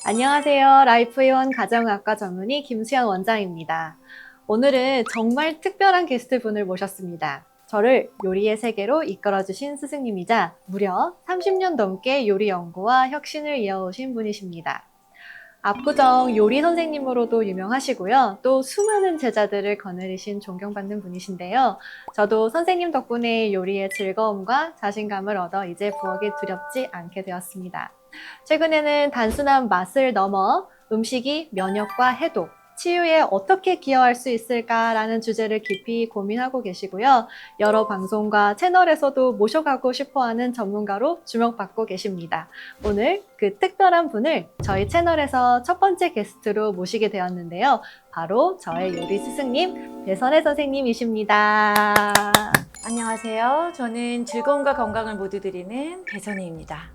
안녕하세요. 라이프의원 가정의학과 전문의 김수현 원장입니다. 오늘은 정말 특별한 게스트분을 모셨습니다. 저를 요리의 세계로 이끌어주신 스승님이자 무려 30년 넘게 요리 연구와 혁신을 이어오신 분이십니다. 압구정 요리 선생님으로도 유명하시고요. 또 수많은 제자들을 거느리신 존경받는 분이신데요. 저도 선생님 덕분에 요리의 즐거움과 자신감을 얻어 이제 부엌이 두렵지 않게 되었습니다. 최근에는 단순한 맛을 넘어 음식이 면역과 해독, 치유에 어떻게 기여할 수 있을까라는 주제를 깊이 고민하고 계시고요. 여러 방송과 채널에서도 모셔가고 싶어하는 전문가로 주목받고 계십니다. 오늘 그 특별한 분을 저희 채널에서 첫 번째 게스트로 모시게 되었는데요. 바로 저의 요리 스승님 배선혜 선생님이십니다. 안녕하세요. 저는 즐거움과 건강을 모두 드리는 배선희입니다.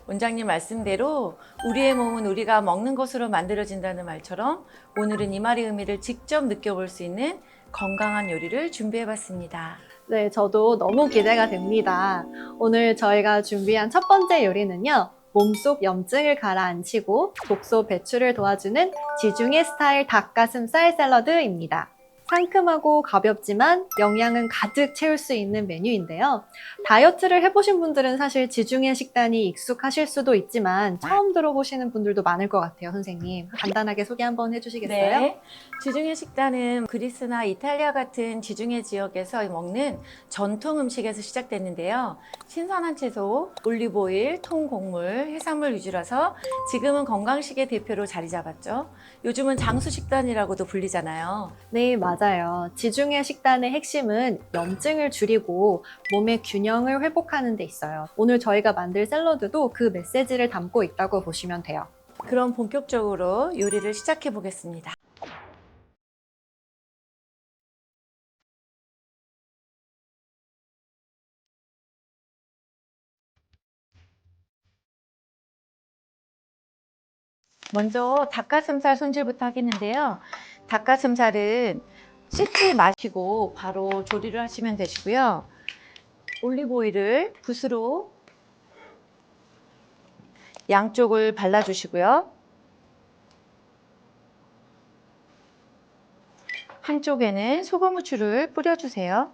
원장님 말씀대로 우리의 몸은 우리가 먹는 것으로 만들어진다는 말처럼 오늘은 이 말의 의미를 직접 느껴볼 수 있는 건강한 요리를 준비해봤습니다. 네, 저도 너무 기대가 됩니다. 오늘 저희가 준비한 첫 번째 요리는요. 몸속 염증을 가라앉히고 독소 배출을 도와주는 지중해 스타일 닭가슴살 샐러드입니다. 상큼하고 가볍지만 영양은 가득 채울 수 있는 메뉴인데요. 다이어트를 해보신 분들은 사실 지중해 식단이 익숙하실 수도 있지만 처음 들어보시는 분들도 많을 것 같아요, 선생님. 간단하게 소개 한번 해주시겠어요? 네. 지중해 식단은 그리스나 이탈리아 같은 지중해 지역에서 먹는 전통 음식에서 시작됐는데요. 신선한 채소, 올리브오일, 통곡물, 해산물 위주라서 지금은 건강식의 대표로 자리 잡았죠. 요즘은 장수 식단이라고도 불리잖아요. 네, 맞아요. 지중해 식단의 핵심은 염증을 줄이고 몸의 균형을 회복하는 데 있어요. 오늘 저희가 만들 샐러드도 그 메시지를 담고 있다고 보시면 돼요. 그럼 본격적으로 요리를 시작해 보겠습니다. 먼저 닭가슴살 손질부터 하겠는데요. 닭가슴살은 씻지 마시고 바로 조리를 하시면 되시고요. 올리브오일을 붓으로 양쪽을 발라주시고요. 한쪽에는 소금 후추를 뿌려주세요.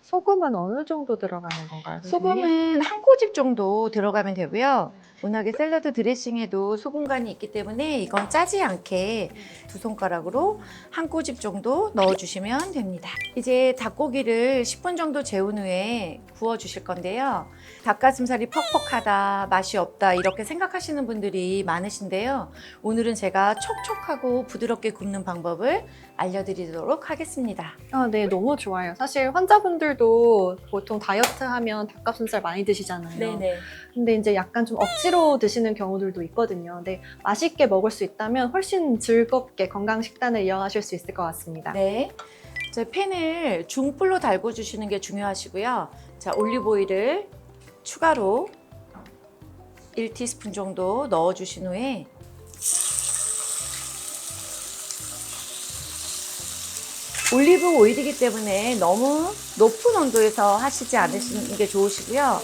소금은 어느 정도 들어가는 건가요, 선생님? 소금은 한 꼬집 정도 들어가면 되고요. 워낙에 샐러드 드레싱에도 소금간이 있기 때문에 이건 짜지 않게 두 손가락으로 한 꼬집 정도 넣어주시면 됩니다. 이제 닭고기를 10분 정도 재운 후에 구워주실 건데요. 닭가슴살이 퍽퍽하다, 맛이 없다 이렇게 생각하시는 분들이 많으신데요. 오늘은 제가 촉촉하고 부드럽게 굽는 방법을 알려드리도록 하겠습니다. 네, 너무 좋아요. 사실 환자분들도 보통 다이어트 하면 닭가슴살 많이 드시잖아요. 네네. 근데 이제 약간 좀 억지로 드시는 경우들도 있거든요. 근데 맛있게 먹을 수 있다면 훨씬 즐겁게 건강 식단을 이어가실 수 있을 것 같습니다. 네. 자, 팬을 중불로 달궈주시는 게 중요하시고요. 자, 올리브오일을 추가로 1티스푼 정도 넣어주신 후에 올리브 오일이기 때문에 너무 높은 온도에서 하시지 않으시는 게 좋으시고요.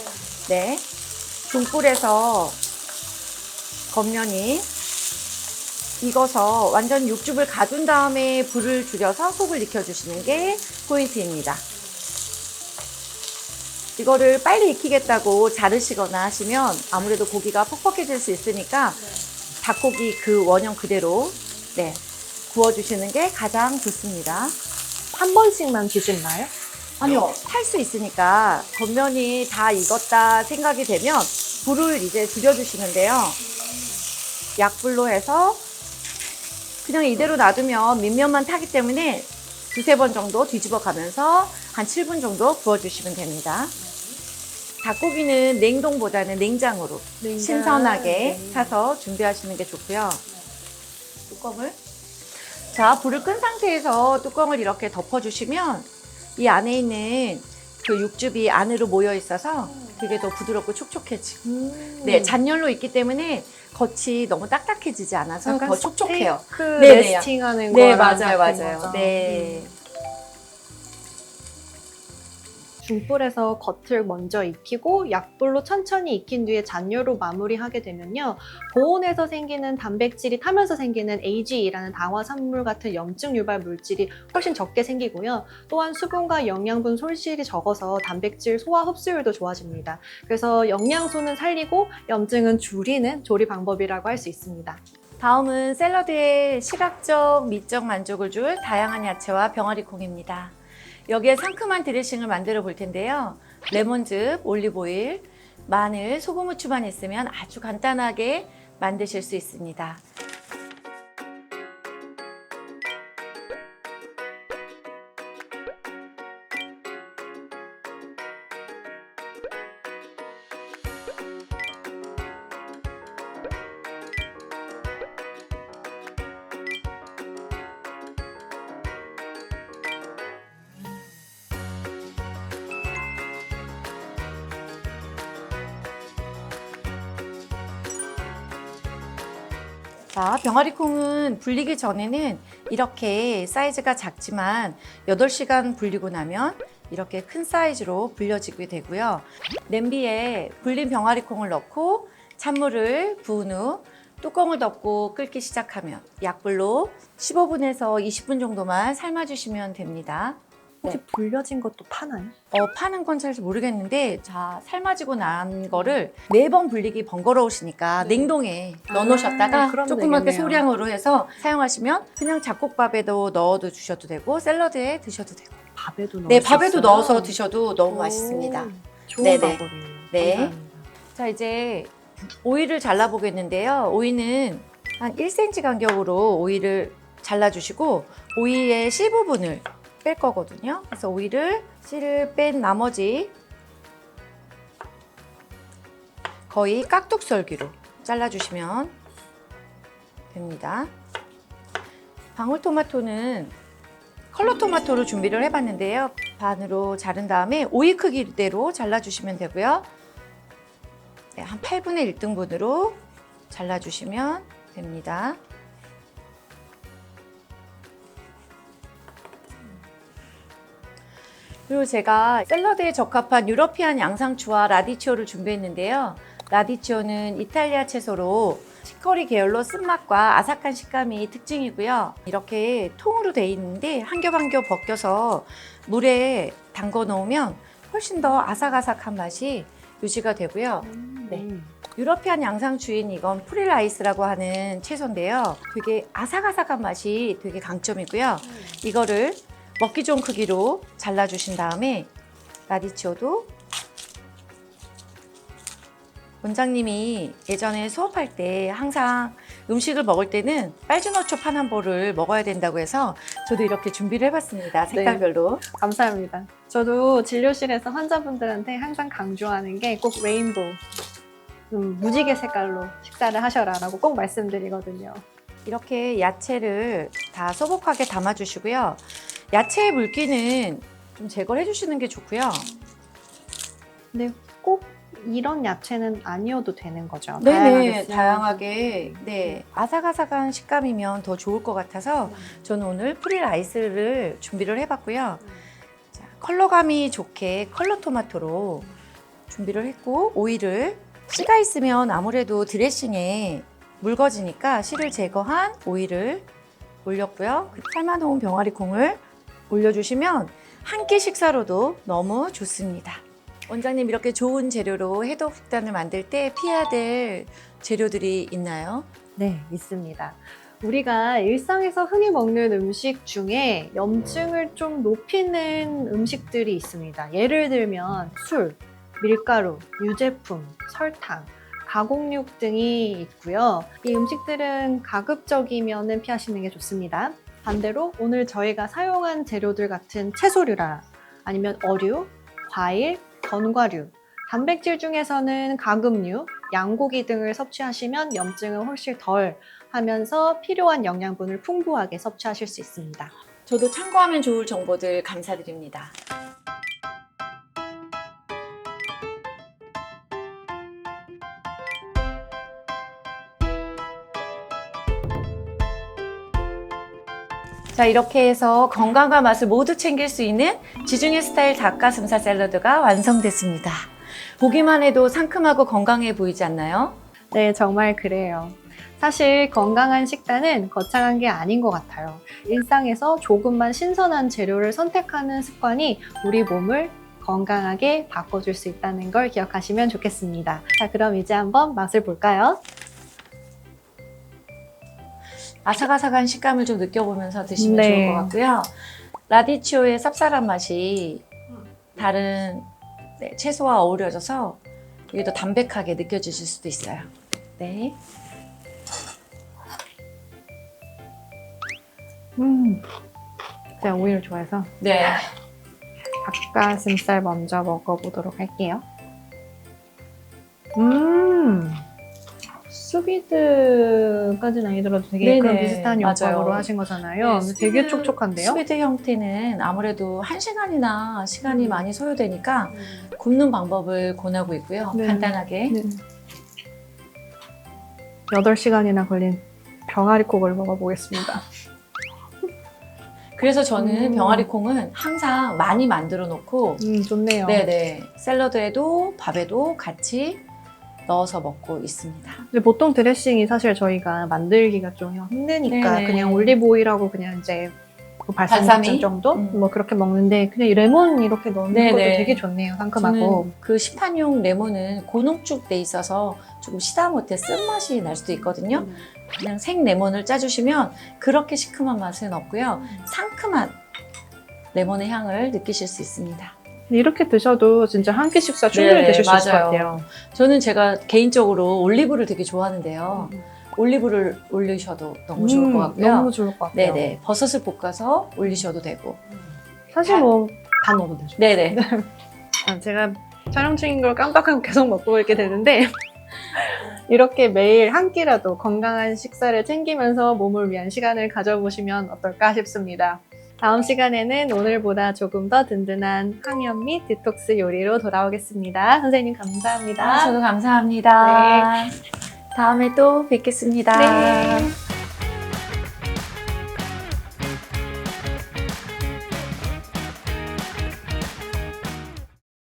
네. 중불에서 겉면이 익어서 완전 육즙을 가둔 다음에 불을 줄여서 속을 익혀주시는 게 포인트입니다. 이거를 빨리 익히겠다고 자르시거나 하시면 아무래도 고기가 퍽퍽해질 수 있으니까 닭고기 그 원형 그대로 구워주시는 게 가장 좋습니다. 한 번씩만 뒤집나요? 아니요, 탈 수 있으니까 겉면이 다 익었다 생각이 되면 불을 이제 줄여주시는데요. 약불로 해서 그냥 이대로 놔두면 밑면만 타기 때문에 두세 번 정도 뒤집어 가면서 한 7분 정도 구워주시면 됩니다. 닭고기는 냉동보다는 냉장으로 신선하게 사서 준비하시는 게 좋고요. 뚜껑을 자, 불을 끈 상태에서 뚜껑을 이렇게 덮어주시면 이 안에 있는 그 육즙이 안으로 모여 있어서 그게 더 부드럽고 촉촉해지고 네, 잔열로 있기 때문에 겉이 너무 딱딱해지지 않아서 더 촉촉해요. 스테이크 네네. 레스팅하는 네, 거랑 맞아요, 같은 맞아요. 거죠. 네. 중불에서 겉을 먼저 익히고 약불로 천천히 익힌 뒤에 잔류로 마무리하게 되면요. 고온에서 생기는 단백질이 타면서 생기는 AGE라는 당화산물 같은 염증 유발 물질이 훨씬 적게 생기고요. 또한 수분과 영양분 손실이 적어서 단백질 소화 흡수율도 좋아집니다. 그래서 영양소는 살리고 염증은 줄이는 조리 방법이라고 할 수 있습니다. 다음은 샐러드에 시각적, 미적 만족을 줄 다양한 야채와 병아리콩입니다. 여기에 상큼한 드레싱을 만들어 볼 텐데요. 레몬즙, 올리브오일, 마늘, 소금, 후추만 있으면 아주 간단하게 만드실 수 있습니다. 자, 병아리콩은 불리기 전에는 이렇게 사이즈가 작지만 8시간 불리고 나면 이렇게 큰 사이즈로 불려지게 되고요. 냄비에 불린 병아리콩을 넣고 찬물을 부은 후 뚜껑을 덮고 끓기 시작하면 약불로 15분에서 20분 정도만 삶아주시면 됩니다. 혹시 불려진 것도 파나요? 파는 건 잘 모르겠는데, 자, 삶아지고 난 거를 매번 불리기 번거로우시니까 냉동에 넣어놓으셨다가 그럼 조그맣게 되겠네요. 소량으로 해서 사용하시면 그냥 잡곡밥에도 넣어도 주셔도 되고 샐러드에 드셔도 되고, 밥에도 넣을 네, 수 밥에도 있어요? 넣어서 드셔도 너무 오, 맛있습니다. 좋은 네네. 방법이에요. 네. 감사합니다. 자, 이제 오이를 잘라보겠는데요. 오이는 한 1cm 간격으로 오이를 잘라주시고 오이의 씨 부분을 뺄 거거든요. 그래서 오이를 씨를 뺀 나머지 거의 깍둑썰기로 잘라주시면 됩니다. 방울토마토는 컬러 토마토로 준비를 해봤는데요. 반으로 자른 다음에 오이 크기대로 잘라주시면 되고요. 네, 한 8분의 1등분으로 잘라주시면 됩니다. 그리고 제가 샐러드에 적합한 유러피안 양상추와 라디치오를 준비했는데요. 라디치오는 이탈리아 채소로 치커리 계열로 쓴맛과 아삭한 식감이 특징이고요. 이렇게 통으로 돼 있는데 한 겹 한 겹 벗겨서 물에 담궈 놓으면 훨씬 더 아삭아삭한 맛이 유지가 되고요. 네. 유러피안 양상추인 이건 프릴라이스라고 하는 채소인데요. 되게 아삭아삭한 맛이 되게 강점이고요. 이거를 먹기 좋은 크기로 잘라주신 다음에 라디치오도 원장님이 예전에 수업할 때 항상 음식을 먹을 때는 빨주노초 판 한 볼을 먹어야 된다고 해서 저도 이렇게 준비를 해봤습니다. 색깔별로. 감사합니다. 저도 진료실에서 환자분들한테 항상 강조하는 게 꼭 레인보우, 무지개 색깔로 식사를 하셔라라고 꼭 말씀드리거든요. 이렇게 야채를 다 소복하게 담아주시고요. 야채의 물기는 좀 제거를 해주시는 게 좋고요. 근데 꼭 이런 야채는 아니어도 되는 거죠? 네네, 쓰면. 다양하게. 네, 아삭아삭한 식감이면 더 좋을 것 같아서 저는 오늘 프릴라이스를 준비를 해봤고요. 자, 컬러감이 좋게 컬러 토마토로 준비를 했고 오이를 씨가 있으면 아무래도 드레싱에 묽어지니까 씨를 제거한 오이를 올렸고요. 삶아놓은 병아리콩을 올려주시면 한 끼 식사로도 너무 좋습니다. 원장님 이렇게 좋은 재료로 해독 식단을 만들 때 피해야 될 재료들이 있나요? 네, 있습니다. 우리가 일상에서 흔히 먹는 음식 중에 염증을 좀 높이는 음식들이 있습니다. 예를 들면 술, 밀가루, 유제품, 설탕, 가공육 등이 있고요. 이 음식들은 가급적이면 피하시는 게 좋습니다. 반대로 오늘 저희가 사용한 재료들 같은 채소류라 아니면 어류, 과일, 견과류, 단백질 중에서는 가금류, 양고기 등을 섭취하시면 염증을 훨씬 덜 하면서 필요한 영양분을 풍부하게 섭취하실 수 있습니다. 저도 참고하면 좋을 정보들 감사드립니다. 자, 이렇게 해서 건강과 맛을 모두 챙길 수 있는 지중해 스타일 닭가슴살 샐러드가 완성됐습니다. 보기만 해도 상큼하고 건강해 보이지 않나요? 네, 정말 그래요. 사실 건강한 식단은 거창한 게 아닌 것 같아요. 일상에서 조금만 신선한 재료를 선택하는 습관이 우리 몸을 건강하게 바꿔줄 수 있다는 걸 기억하시면 좋겠습니다. 자, 그럼 이제 한번 맛을 볼까요? 아삭아삭한 식감을 좀 느껴보면서 드시면 네. 좋을 것 같고요. 라디치오의 쌉쌀한 맛이 다른 채소와 어우러져서 이게 더 담백하게 느껴지실 수도 있어요. 네. 제가 오이를 좋아해서 네. 닭가슴살 먼저 먹어보도록 할게요. 수비드까지는 아니더라도 되게 네네, 그런 비슷한 맞아요. 용법으로 하신 거잖아요. 네, 되게 촉촉한데요? 스비드 형태는 아무래도 1시간이나 시간이 많이 소요되니까 굽는 방법을 권하고 있고요. 네. 간단하게. 네. 8시간이나 걸린 병아리국을 먹어보겠습니다. 그래서 저는 음. 병아리콩은 항상 많이 만들어 놓고 좋네요. 네네 샐러드에도 밥에도 같이 넣어서 먹고 있습니다. 근데 보통 드레싱이 사실 저희가 만들기가 좀 힘드니까 네네. 그냥 올리브 오일하고 그냥 이제 그 발사미? 발사믹 정도? 음. 뭐 그렇게 먹는데 그냥 이 레몬 이렇게 넣는 네네. 것도 되게 좋네요. 상큼하고. 저는 그 시판용 레몬은 고농축 돼 있어서 조금 시다 못해 쓴맛이 날 수도 있거든요. 그냥 생 레몬을 짜주시면 그렇게 시큼한 맛은 없고요. 상큼한 레몬의 향을 느끼실 수 있습니다. 이렇게 드셔도 진짜 한 끼 식사 충분히 네, 드실 수 있을 것 맞아요. 같아요. 저는 제가 개인적으로 올리브를 되게 좋아하는데요. 올리브를 올리셔도 너무 좋을 것 같고요. 너무 좋을 것 같아요. 네네 버섯을 볶아서 올리셔도 되고. 사실 뭐 다 먹으면 되죠. 네네. 제가 촬영 중인 걸 깜빡하고 계속 먹고 있게 되는데 이렇게 매일 한 끼라도 건강한 식사를 챙기면서 몸을 위한 시간을 가져보시면 어떨까 싶습니다. 다음 시간에는 오늘보다 조금 더 든든한 항염 및 디톡스 요리로 돌아오겠습니다. 선생님 감사합니다. 저도 감사합니다. 다음에 또 뵙겠습니다. 네.